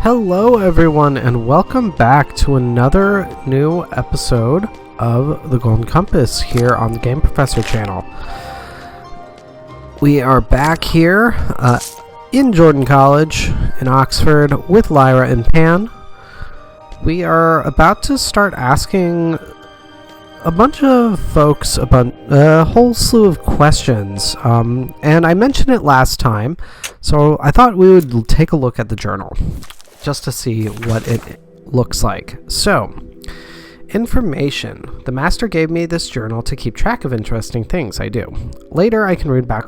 Hello everyone and welcome back to another new episode of The Golden Compass here on the Game Professor channel. We are back here in Jordan College in Oxford with Lyra and Pan. We are about to start asking a bunch of folks about a whole slew of questions, and I mentioned it last time, so I thought we would take a look at the journal just to see what it looks like. So, information. The master gave me this journal to keep track of interesting things I do. Later, I can read back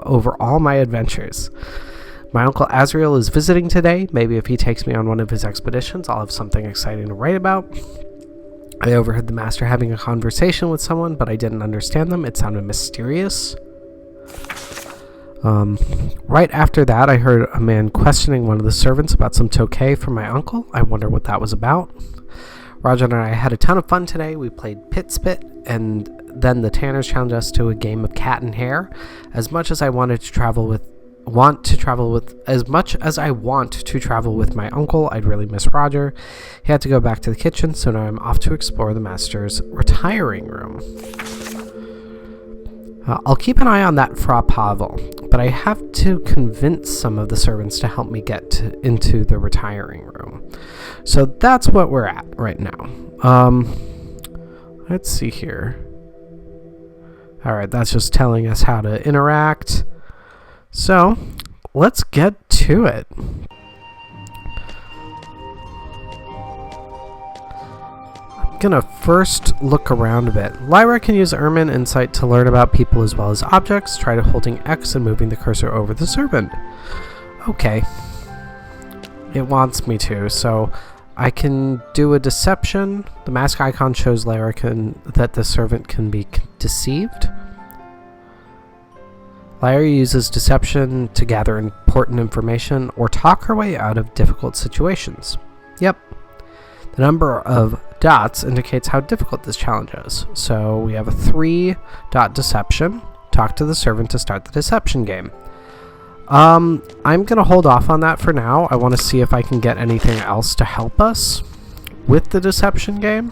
over all my adventures. My uncle Asriel is visiting today. Maybe if he takes me on one of his expeditions, I'll have something exciting to write about. I overheard the master having a conversation with someone, but I didn't understand them. It sounded mysterious. Right after that, I heard a man questioning one of the servants about some tokay from my uncle. I wonder what that was about. Roger and I had a ton of fun today. We played Pit Spit, and then the Tanners challenged us to a game of cat and hare. As much as I want to travel with my uncle, I'd really miss Roger. He had to go back to the kitchen, so now I'm off to explore the master's retiring room. I'll keep an eye on that Fra Pavel, but I have to convince some of the servants to help me get into the retiring room. So that's what we're at right now. Let's see here. Alright, that's just telling us how to interact. So, let's get to it. Gonna first look around a bit. Lyra can use Ermin Insight to learn about people as well as objects. Try to holding X and moving the cursor over the servant. Okay. It wants me to, so I can do a deception. The mask icon shows Lyra that the servant can be deceived. Lyra uses deception to gather important information or talk her way out of difficult situations. Yep. The number of dots indicates how difficult this challenge is. So we have a 3-dot deception. Talk to the servant to start the deception game. I'm going to hold off on that for now. I want to see if I can get anything else to help us with the deception game.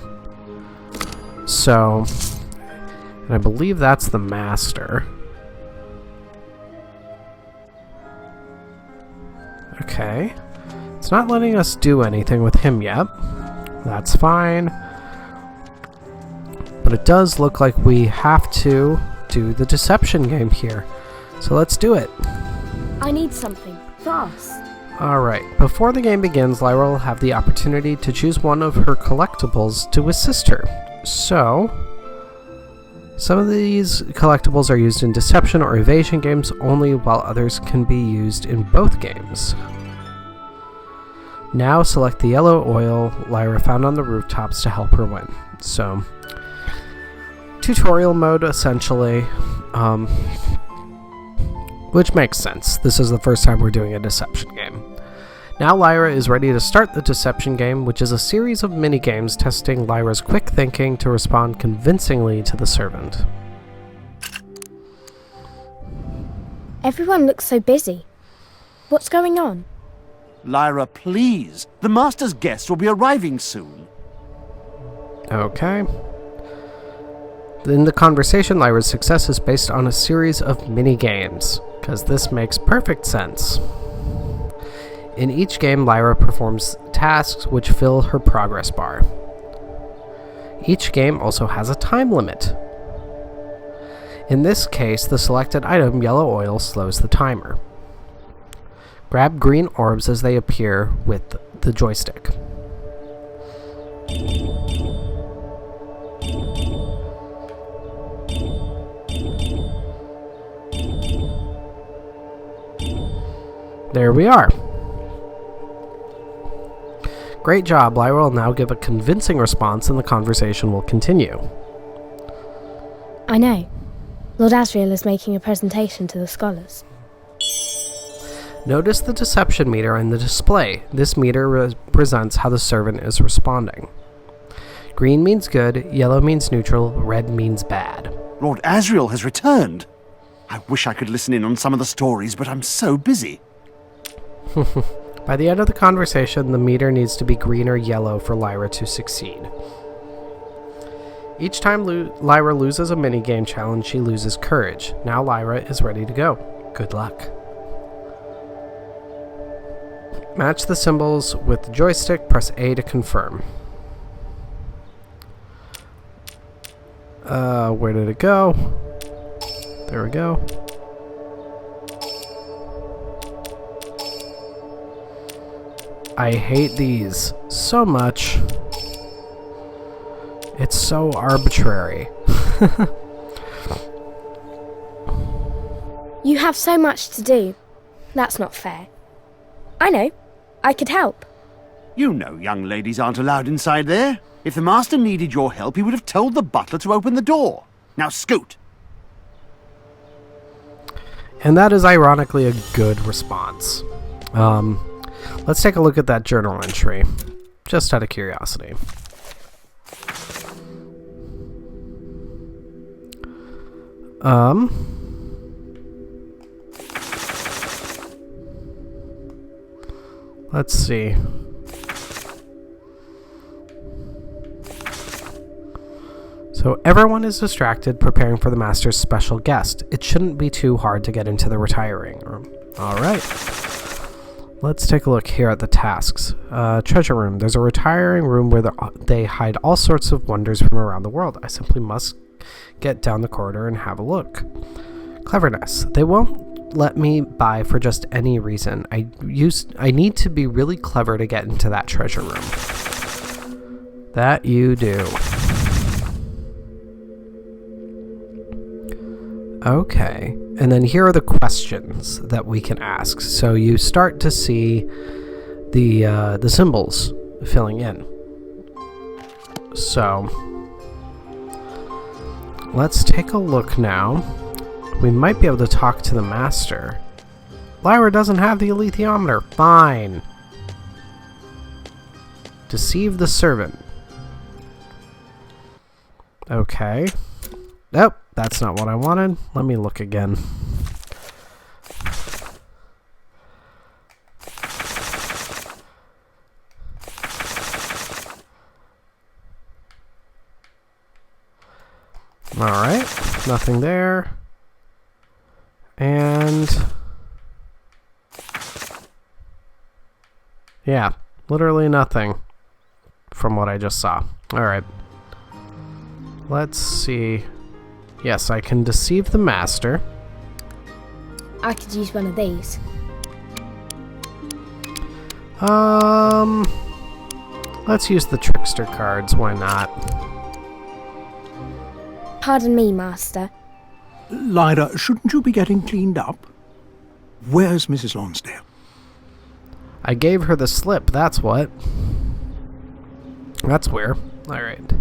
So, and I believe that's the master. Okay. It's not letting us do anything with him yet. That's fine. But it does look like we have to do the deception game here. So let's do it. I need something. Fast. Alright. Before the game begins, Lyra will have the opportunity to choose one of her collectibles to assist her. So, some of these collectibles are used in deception or evasion games only, while others can be used in both games. Now select the yellow oil Lyra found on the rooftops to help her win. So, tutorial mode essentially, which makes sense. This is the first time we're doing a deception game. Now Lyra is ready to start the deception game, which is a series of mini-games testing Lyra's quick thinking to respond convincingly to the servant. Everyone looks so busy. What's going on? Lyra, please. The master's guests will be arriving soon. Okay. In the conversation, Lyra's success is based on a series of mini-games, because this makes perfect sense. In each game, Lyra performs tasks which fill her progress bar. Each game also has a time limit. In this case, the selected item, yellow oil, slows the timer. Grab green orbs as they appear with the joystick. There we are. Great job. Lyra will now give a convincing response and the conversation will continue. I know. Lord Asriel is making a presentation to the scholars. Notice the deception meter in the display. This meter represents how the servant is responding. Green means good, yellow means neutral, red means bad. Lord Asriel has returned. I wish I could listen in on some of the stories, but I'm so busy. By the end of the conversation, the meter needs to be green or yellow for Lyra to succeed. Each time Lyra loses a minigame challenge, she loses courage. Now Lyra is ready to go. Good luck. Match the symbols with the joystick. Press A to confirm. Where did it go? There we go. I hate these so much. It's so arbitrary. You have so much to do. That's not fair. I know. I could help. You know young ladies aren't allowed inside there. If the master needed your help, he would have told the butler to open the door. Now scoot! And that is ironically a good response. Let's take a look at that journal entry, just out of curiosity. Let's see. So everyone is distracted preparing for the master's special guest. It shouldn't be too hard to get into the retiring room. All right. Let's take a look here at the tasks. Treasure room. There's a retiring room where they hide all sorts of wonders from around the world. I simply must get down the corridor and have a look. Cleverness. They won't let me by for just any reason. I need to be really clever to get into that treasure room. That you do. Okay, and then here are the questions that we can ask. So you start to see the symbols filling in. So let's take a look now. We might be able to talk to the master. Lyra doesn't have the alethiometer. Fine. Deceive the servant. Okay. Nope, that's not what I wanted. Let me look again. Alright, nothing there. And yeah, literally nothing from what I just saw. Alright. Let's see. Yes, I can deceive the master. I could use one of these. Let's use the trickster cards, why not? Pardon me, master. Lyra, shouldn't you be getting cleaned up? Where's Mrs. Lonsdale? I gave her the slip, that's what. That's where. Alright.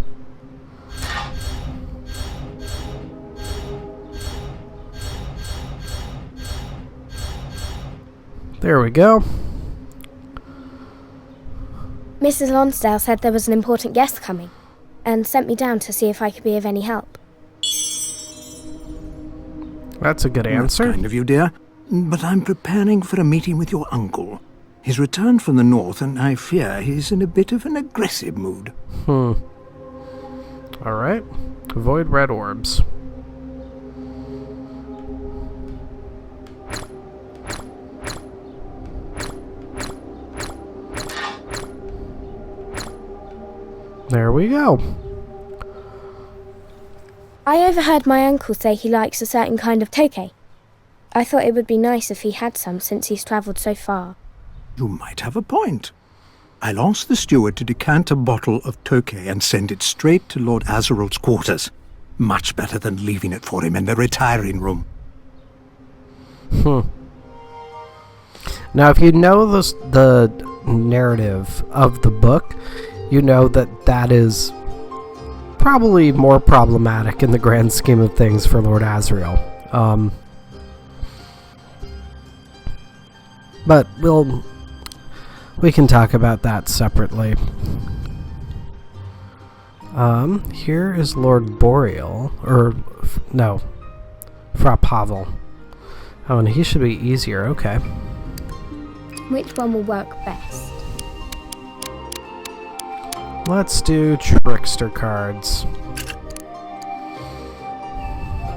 There we go. Mrs. Lonsdale said there was an important guest coming, and sent me down to see if I could be of any help. That's a good answer. That's kind of you, dear. But I'm preparing for a meeting with your uncle. He's returned from the north, and I fear he's in a bit of an aggressive mood. Alright. Avoid red orbs. There we go. I overheard my uncle say he likes a certain kind of tokay. I thought it would be nice if he had some since he's travelled so far. You might have a point. I'll ask the steward to decant a bottle of tokay and send it straight to Lord Asriel's quarters. Much better than leaving it for him in the retiring room. Now, if you know the narrative of the book, you know that that is probably more problematic in the grand scheme of things for Lord Asriel. But we can talk about that separately. Here is Lord Boreal, or no, Fra Pavel. Oh, and he should be easier, okay. Which one will work best? Let's do trickster cards.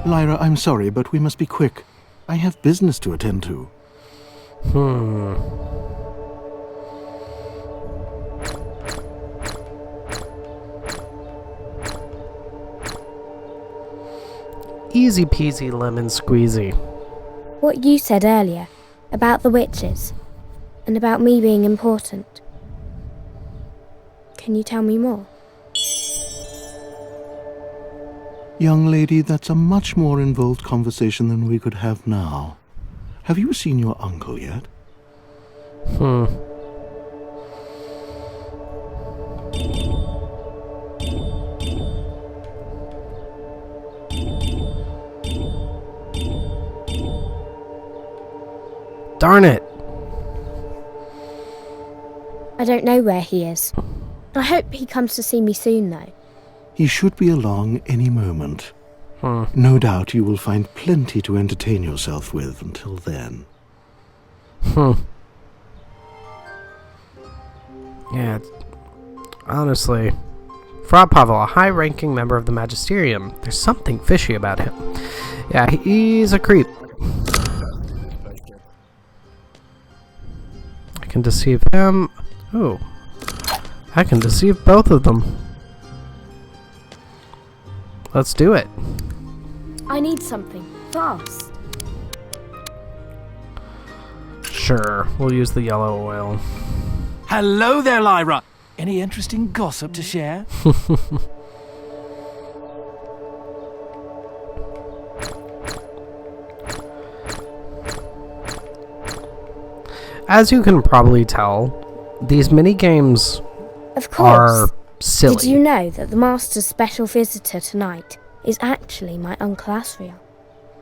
Lyra, I'm sorry, but we must be quick. I have business to attend to. Easy peasy lemon squeezy. What you said earlier about the witches and about me being important. Can you tell me more? Young lady, that's a much more involved conversation than we could have now. Have you seen your uncle yet? Darn it! I don't know where he is. I hope he comes to see me soon, though. He should be along any moment. No doubt you will find plenty to entertain yourself with until then. Yeah, honestly, Fra Pavel, a high-ranking member of the Magisterium, there's something fishy about him. Yeah, he's a creep. I can deceive him. Ooh. I can deceive both of them. Let's do it. I need something. Fast. Sure, we'll use the yellow oil. Hello there, Lyra. Any interesting gossip to share? As you can probably tell, these mini-games Of course. are silly. Did you know that the Master's special visitor tonight is actually my Uncle Asriel?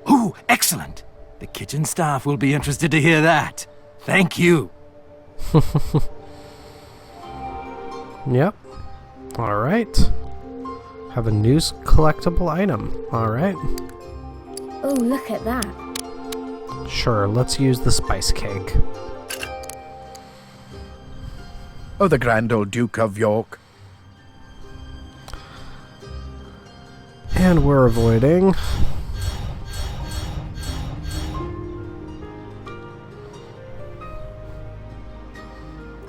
Ooh, excellent. The kitchen staff will be interested to hear that. Thank you. Yep. Alright. Have a new collectible item. Alright. Oh, look at that. Sure, let's use the spice cake. Oh, the grand old Duke of York. And we're avoiding.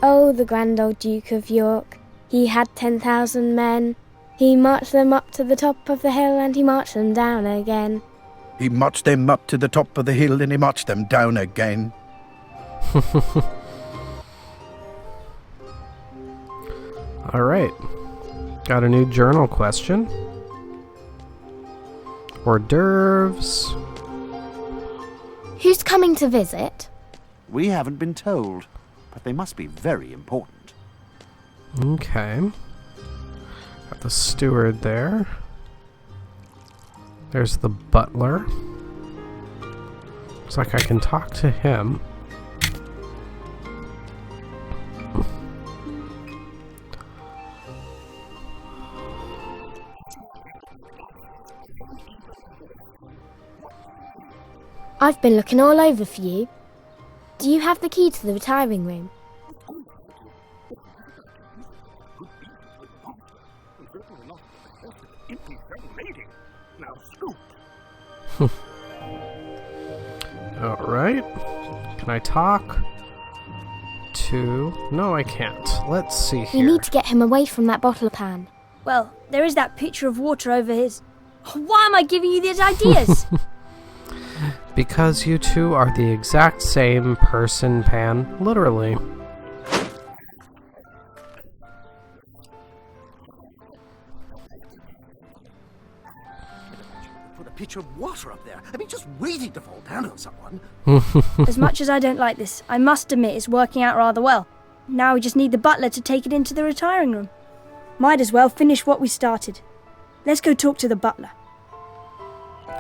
Oh, the grand old Duke of York. He had 10,000 men. He marched them up to the top of the hill and he marched them down again. He marched them up to the top of the hill and he marched them down again. Alright. Got a new journal question. Hors d'oeuvres. Who's coming to visit? We haven't been told, but they must be very important. Okay. Got the steward there. There's the butler. Looks like I can talk to him. I've been looking all over for you. Do you have the key to the retiring room? Alright. Can I talk to... No, I can't. Let's see here. You need to get him away from that bottle pan. Well, there is that pitcher of water over his... Why am I giving you these ideas? Because you two are the exact same person, Pan. Literally. Put a pitcher of water up there. I mean, just waiting to fall down on someone. As much as I don't like this, I must admit it's working out rather well. Now we just need the butler to take it into the retiring room. Might as well finish what we started. Let's go talk to the butler.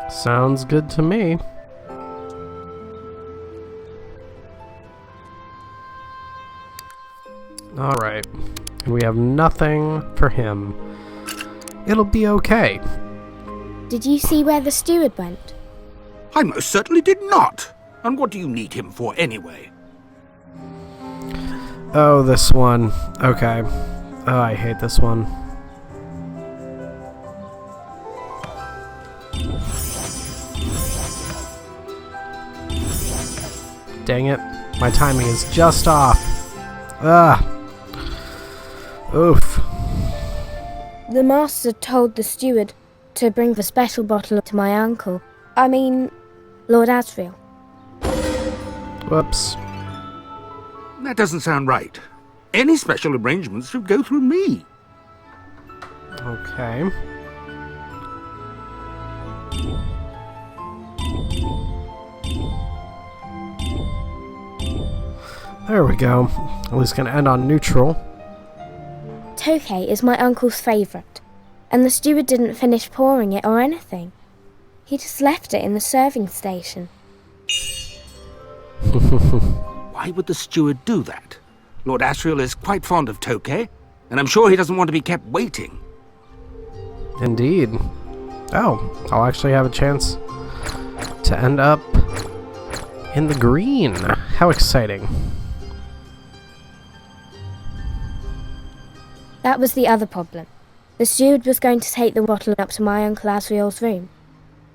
Sounds good to me. Alright. And we have nothing for him. It'll be okay. Did you see where the steward went? I most certainly did not. And what do you need him for anyway? Oh, this one. Okay. Oh, I hate this one. Dang it. My timing is just off. Ah. Oof. The master told the steward to bring the special bottle to my uncle. I mean, Lord Asriel. Whoops. That doesn't sound right. Any special arrangements should go through me. Okay. There we go. At least gonna end on neutral. Tokay is my uncle's favourite, and the steward didn't finish pouring it or anything. He just left it in the serving station. Why would the steward do that? Lord Asriel is quite fond of Tokay, and I'm sure he doesn't want to be kept waiting. Indeed. Oh, I'll actually have a chance to end up in the green. How exciting. That was the other problem. The steward was going to take the bottle up to my Uncle Asriel's room,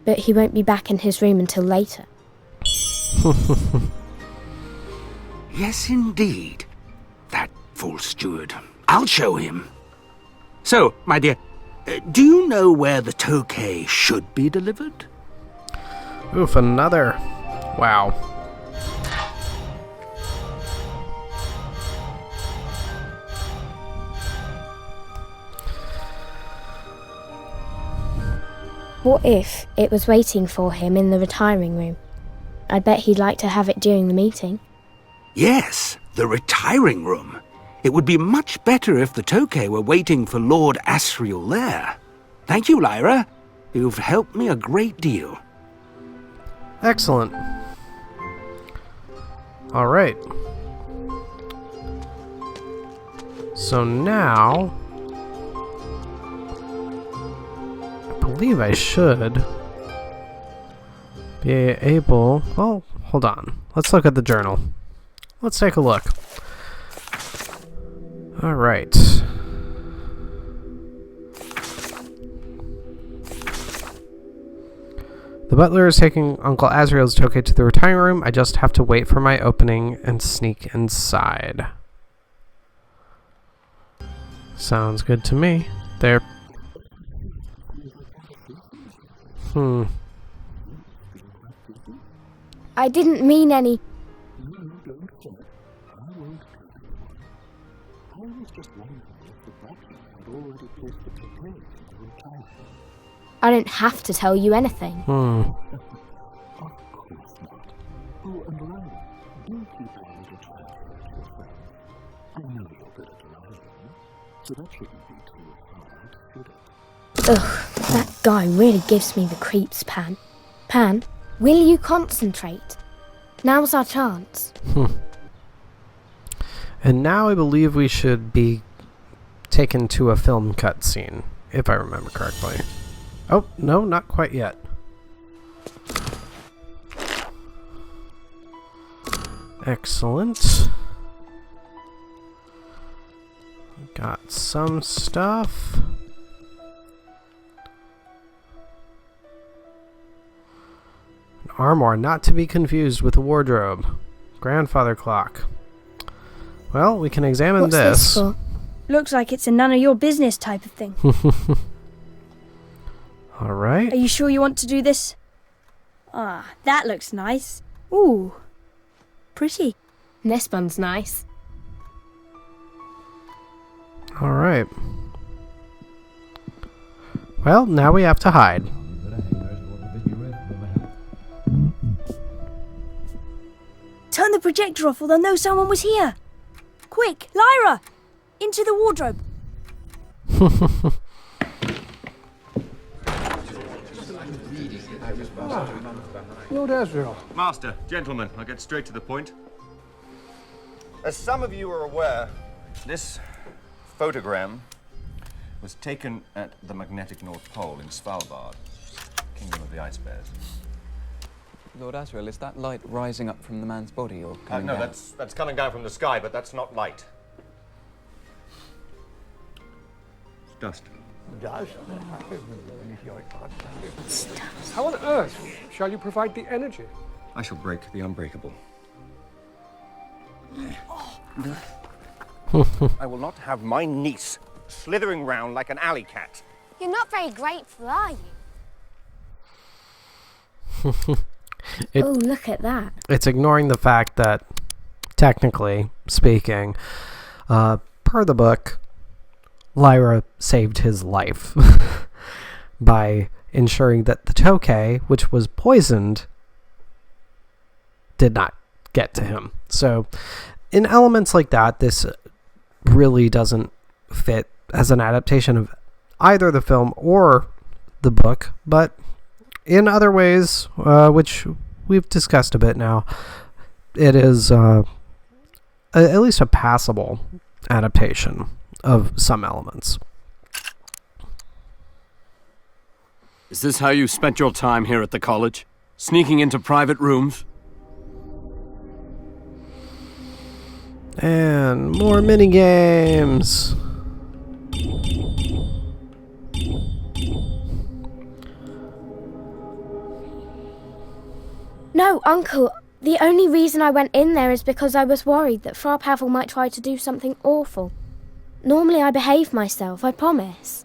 but he won't be back in his room until later. Yes, indeed. That fool steward. I'll show him. So, my dear, do you know where the Tokay should be delivered? Oof, another. Wow. What if it was waiting for him in the retiring room? I'd bet he'd like to have it during the meeting. Yes, the retiring room. It would be much better if the Tokay were waiting for Lord Asriel there. Thank you, Lyra. You've helped me a great deal. Excellent. All right. So now, I believe I should be able... Oh, hold on. Let's look at the journal. Let's take a look. All right. The butler is taking Uncle Asriel's Tokay to the retiring room. I just have to wait for my opening and sneak inside. Sounds good to me. There. I didn't mean any... I don't have to tell you anything. Ugh, that guy really gives me the creeps, Pan. Pan, will you concentrate? Now's our chance. And now I believe we should be taken to a film cutscene, if I remember correctly. Oh, no, not quite yet. Excellent. Got some stuff. An armoire, not to be confused with a wardrobe. Grandfather clock. Well, we can examine What's this for? Looks like it's a none of your business type of thing. Alright. Are you sure you want to do this? Ah, that looks nice. Ooh, pretty. This one's nice. Alright. Well, now we have to hide. Turn the projector off or they'll know someone was here. Quick, Lyra! Into the wardrobe. Lord Asriel. Master, gentlemen, I'll get straight to the point. As some of you are aware, this photogram was taken at the magnetic North Pole in Svalbard, Kingdom of the Ice Bears. Lord Asriel, is that light rising up from the man's body or coming No, down? that's coming down from the sky, but that's not light. Dust. How on earth shall you provide the energy? I shall break the unbreakable. I will not have my niece slithering round like an alley cat. You're not very grateful, are you? Oh, look at that. It's ignoring the fact that, technically speaking, per the book, Lyra saved his life by ensuring that the Tokay, which was poisoned, did not get to him. So, in elements like that, this really doesn't fit as an adaptation of either the film or the book, but in other ways, which we've discussed a bit now, it is at least a passable adaptation of some elements. Is this how you spent your time here at the college? Sneaking into private rooms? And more minigames. No, Uncle. The only reason I went in there is because I was worried that Frau Pavel might try to do something awful. Normally I behave myself, I promise.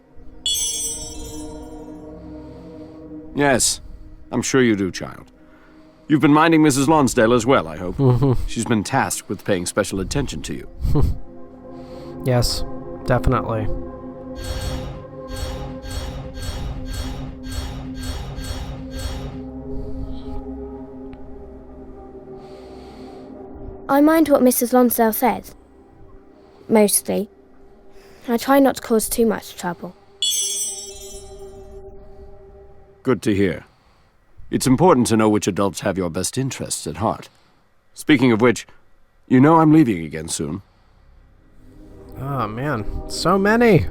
Yes, I'm sure you do, child. You've been minding Mrs. Lonsdale as well, I hope. She's been tasked with paying special attention to you. Yes, definitely. I mind what Mrs. Lonsdale says. Mostly. I try not to cause too much trouble. Good to hear. It's important to know which adults have your best interests at heart. Speaking of which, you know I'm leaving again soon. Oh man, so many.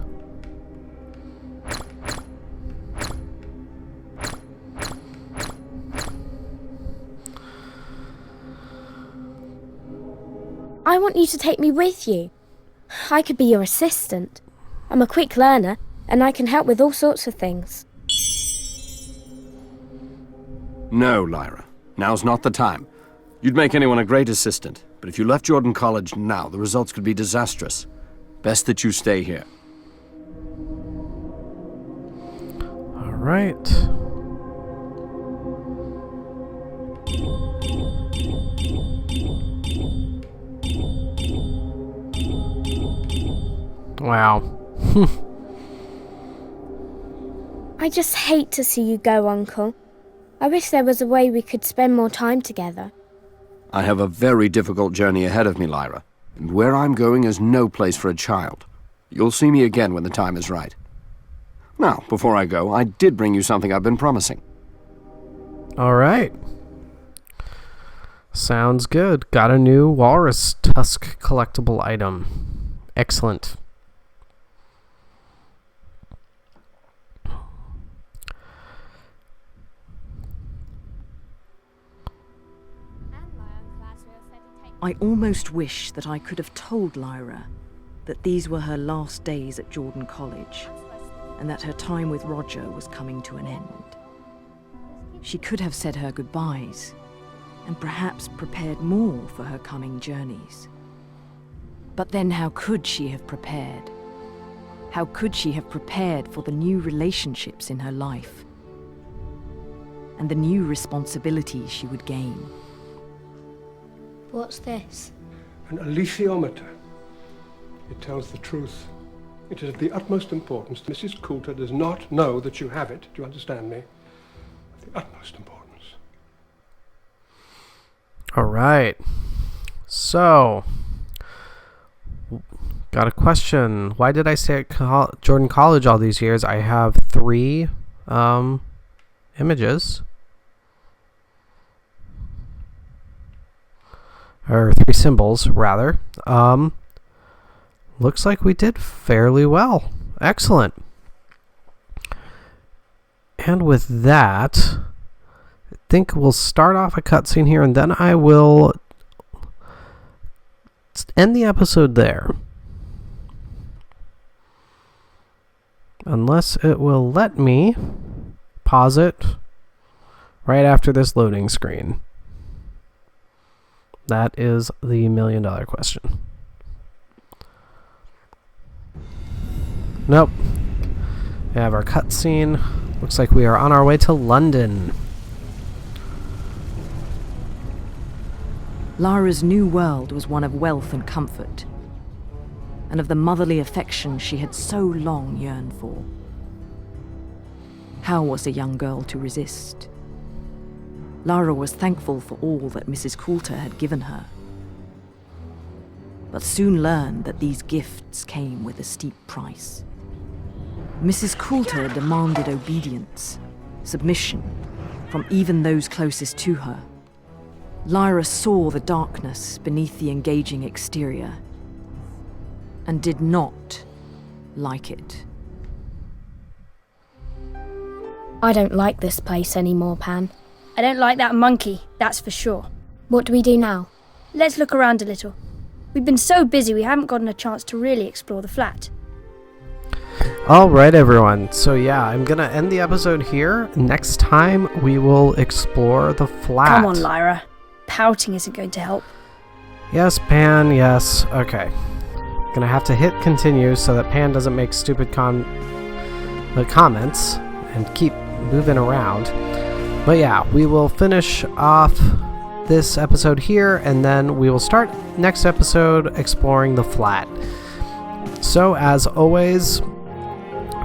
I want you to take me with you. I could be your assistant. I'm a quick learner, and I can help with all sorts of things. No, Lyra. Now's not the time. You'd make anyone a great assistant, but if you left Jordan College now, the results could be disastrous. Best that you stay here. All right. Wow. I just hate to see you go, Uncle. I wish there was a way we could spend more time together. I have a very difficult journey ahead of me, Lyra, and where I'm going is no place for a child. You'll see me again when the time is right. Now, before I go, I did bring you something I've been promising. All right. Sounds good. Got a new walrus tusk collectible item. Excellent. I almost wish that I could have told Lyra that these were her last days at Jordan College, and that her time with Roger was coming to an end. She could have said her goodbyes, and perhaps prepared more for her coming journeys. But then how could she have prepared? How could she have prepared for the new relationships in her life, and the new responsibilities she would gain? What's this? An Eliseo Meter. It tells the truth. It is of the utmost importance. Mrs. Coulter does not know that you have it. Do you understand me? Of the utmost importance. All right. So, got a question. Why did I stay at Jordan College all these years? I have 3 images. Or 3 symbols, rather. Looks like we did fairly well. Excellent. And with that, I think we'll start off a cutscene here, and then I will end the episode there. Unless it will let me pause it right after this loading screen. That is the million-dollar question. Nope. We have our cutscene. Looks like we are on our way to London. Lyra's new world was one of wealth and comfort, and of the motherly affection she had so long yearned for. How was a young girl to resist? Lyra was thankful for all that Mrs. Coulter had given her, but soon learned that these gifts came with a steep price. Mrs. Coulter demanded obedience, submission, from even those closest to her. Lyra saw the darkness beneath the engaging exterior, and did not like it. I don't like this place anymore, Pan. I don't like that monkey, that's for sure. What do we do now? Let's look around a little. We've been so busy we haven't gotten a chance to really explore the flat. Alright everyone, so yeah, I'm gonna end the episode here. Next time we will explore the flat. Come on, Lyra. Pouting isn't going to help. Yes, Pan, yes. Okay. Gonna have to hit continue so that Pan doesn't make stupid comments and keep moving around. But yeah, we will finish off this episode here, and then we will start next episode exploring the flat. So as always,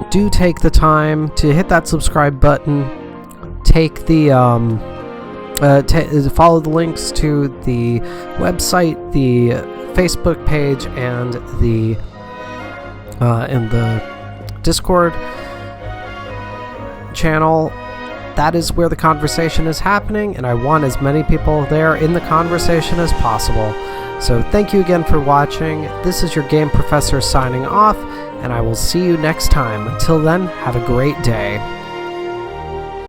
do take the time to hit that subscribe button. Take the follow the links to the website, the Facebook page, and the Discord channel. That is where the conversation is happening, and I want as many people there in the conversation as possible. So thank you again for watching. This is your Game Professor signing off, and I will see you next time. Until then, have a great day.